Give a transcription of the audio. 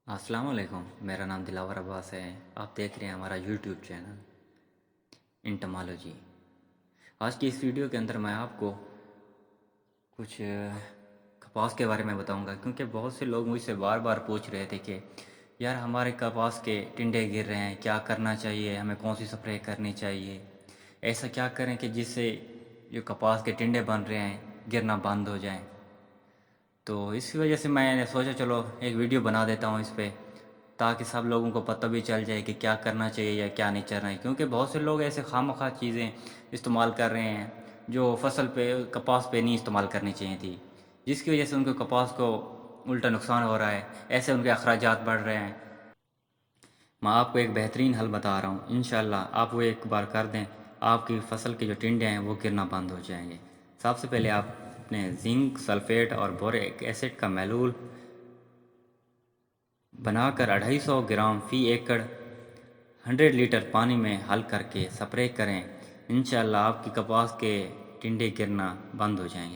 अस्सलाम वालेकुम। मेरा नाम दिलावर अब्बास है। आप देख रहे हैं हमारा यूट्यूब चैनल इंटमालॉजी। आज की इस वीडियो के अंदर मैं आपको कुछ कपास के बारे में बताऊंगा, क्योंकि बहुत से लोग मुझसे बार बार पूछ रहे थे कि यार हमारे कपास के टिंडे गिर रहे हैं, क्या करना चाहिए, हमें कौन सी स्प्रे करनी चाहिए, ऐसा क्या करें कि जिससे जो कपास के टिंडे बन रहे हैं गिरना बंद हो जाएं। तो इसी वजह से मैंने सोचा चलो एक वीडियो बना देता हूँ इस पे, ताकि सब लोगों को पता भी चल जाए कि क्या करना चाहिए या क्या नहीं करना है। क्योंकि बहुत से लोग ऐसे खामखा चीज़ें इस्तेमाल कर रहे हैं जो फसल पे कपास पे नहीं इस्तेमाल करनी चाहिए थी, जिसकी वजह से उनके कपास को उल्टा नुकसान हो रहा है, ऐसे उनके अखराजात बढ़ रहे हैं। मैं आपको एक बेहतरीन हल बता रहा हूँ, इंशाल्लाह आप वो एक बार कर दें, आपकी फसल के जो टिंडे हैं वो गिरना बंद हो जाएंगे। सबसे पहले आप अपने जिंक सल्फेट और बोरिक एसिड का महलूल बनाकर 250 ग्राम फ़ी एकड़ 100 लीटर पानी में हल करके स्प्रे करें। इंशाल्लाह आपकी कपास के टिंडे गिरना बंद हो जाएंगे।